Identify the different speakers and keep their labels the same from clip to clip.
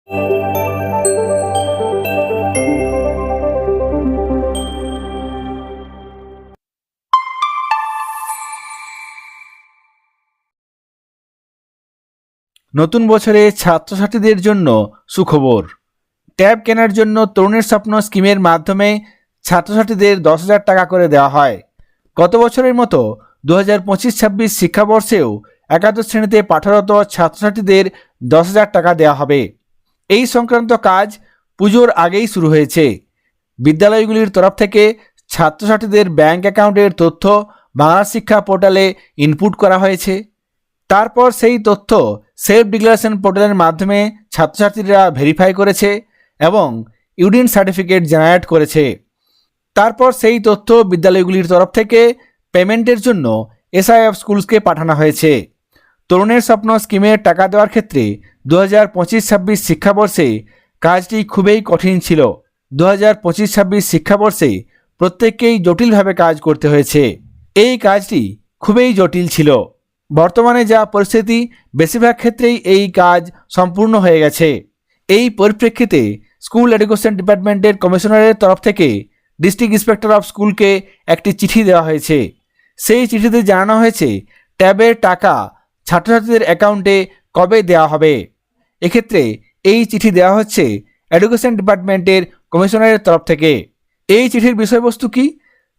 Speaker 1: নতুন বছরে ছাত্রছাত্রীদের জন্য সুখবর। ট্যাব কেনার জন্য তরুণের স্বপ্ন স্কিমের মাধ্যমে ছাত্রছাত্রীদের 10,000 টাকা করে দেওয়া হয়। গত বছরের মতো 2025-26 শিক্ষাবর্ষেও একাদশ শ্রেণীতে পাঠরত ছাত্রছাত্রীদের 10,000 টাকা দেওয়া হবে। এই সংক্রান্ত কাজ পুজোর আগেই শুরু হয়েছে। বিদ্যালয়গুলির তরফ থেকে ছাত্রছাত্রীদের ব্যাংক অ্যাকাউন্টের তথ্য বাংলা শিক্ষা পোর্টালে ইনপুট করা হয়েছে। তারপর সেই তথ্য সেলফ ডিক্লারেশন পোর্টালের মাধ্যমে ছাত্রছাত্রীরা ভেরিফাই করেছে এবং ইউডিন সার্টিফিকেট জেনারেট করেছে। তারপর সেই তথ্য বিদ্যালয়গুলির তরফ থেকে পেমেন্টের জন্য এসআইএফ স্কুলসকে পাঠানো হয়েছে। তরুণের স্বপ্ন স্কিমের টাকা দেওয়ার ক্ষেত্রে 2025-26 শিক্ষাবর্ষে কাজটি খুবই কঠিন ছিল। 2025-26 শিক্ষাবর্ষে প্রত্যেককেই জটিলভাবে কাজ করতে হয়েছে। এই কাজটি খুবই জটিল ছিল। বর্তমানে যা পরিস্থিতি, বেশিরভাগ ক্ষেত্রেই এই কাজ সম্পূর্ণ হয়ে গেছে। এই পরিপ্রেক্ষিতে স্কুল এডুকেশন ডিপার্টমেন্টের কমিশনারের তরফ থেকে ডিস্ট্রিক্ট ইন্সপেক্টর অফ স্কুলকে একটি চিঠি দেওয়া হয়েছে। সেই চিঠিতে জানানো হয়েছে ট্যাবের টাকা ছাত্রছাত্রীদের অ্যাকাউন্টে কবে দেওয়া হবে। এক্ষেত্রে এই চিঠি দেওয়া হচ্ছে এডুকেশন ডিপার্টমেন্টের কমিশনারের তরফ থেকে। এই চিঠির বিষয়বস্তু কি?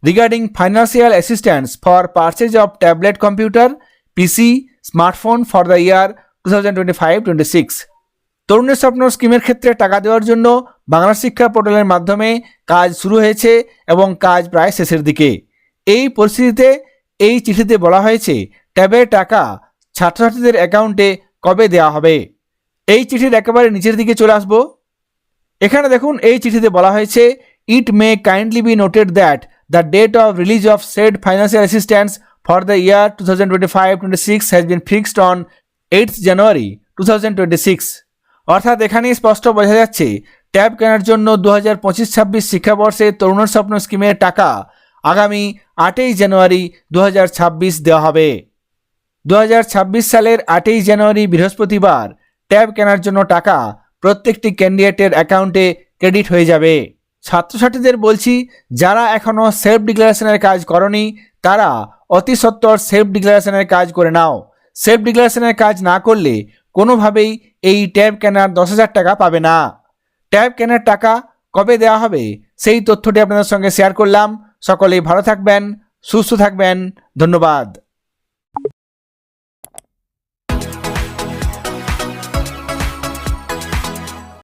Speaker 1: Regarding financial assistance for purchase of tablet computer, PC, smartphone for the year 2025-26। তরুণের স্বপ্ন স্কিমের ক্ষেত্রে টাকা দেওয়ার জন্য বাংলা শিক্ষা পোর্টালের মাধ্যমে কাজ শুরু হয়েছে এবং কাজ প্রায় শেষের দিকে। এই পরিস্থিতিতে এই চিঠিতে বলা হয়েছে ট্যাবের টাকা ছাত্রছাত্রীদের অ্যাকাউন্টে কবে দেওয়া হবে। এই চিঠির একেবারে নিচের দিকে চলে আসব। এখানে দেখুন, এই চিঠিতে বলা হয়েছে it may kindly be noted that the date of release of said financial assistance for the year 2025-26 has been fixed on 8th January 2026। অর্থাৎ এখানেই স্পষ্ট বোঝা যাচ্ছে ট্যাব কেনার জন্য 2025-26 শিক্ষাবর্ষে তরুণের স্বপ্ন স্কিমের টাকা আগামী 8ই জানুয়ারি 2026 দেওয়া হবে। 2026 সালের 8ই জানুয়ারি বৃহস্পতিবার ট্যাব কেনার জন্য টাকা প্রত্যেকটি ক্যান্ডিডেটের অ্যাকাউন্টে ক্রেডিট হয়ে যাবে। ছাত্রছাত্রীদের বলছি, যারা এখনও সেলফ ডিক্লারেশনের কাজ করনি তারা অতি সত্বর সেলফ ডিক্লারেশনের কাজ করে নাও। সেলফ ডিক্লারেশনের কাজ না করলে কোনোভাবেই এই ট্যাব কেনার 10,000 টাকা পাবে না। ট্যাব কেনার টাকা কবে দেওয়া হবে সেই তথ্যটি আপনাদের সঙ্গে শেয়ার করলাম। সকলেই ভালো থাকবেন, সুস্থ থাকবেন। ধন্যবাদ।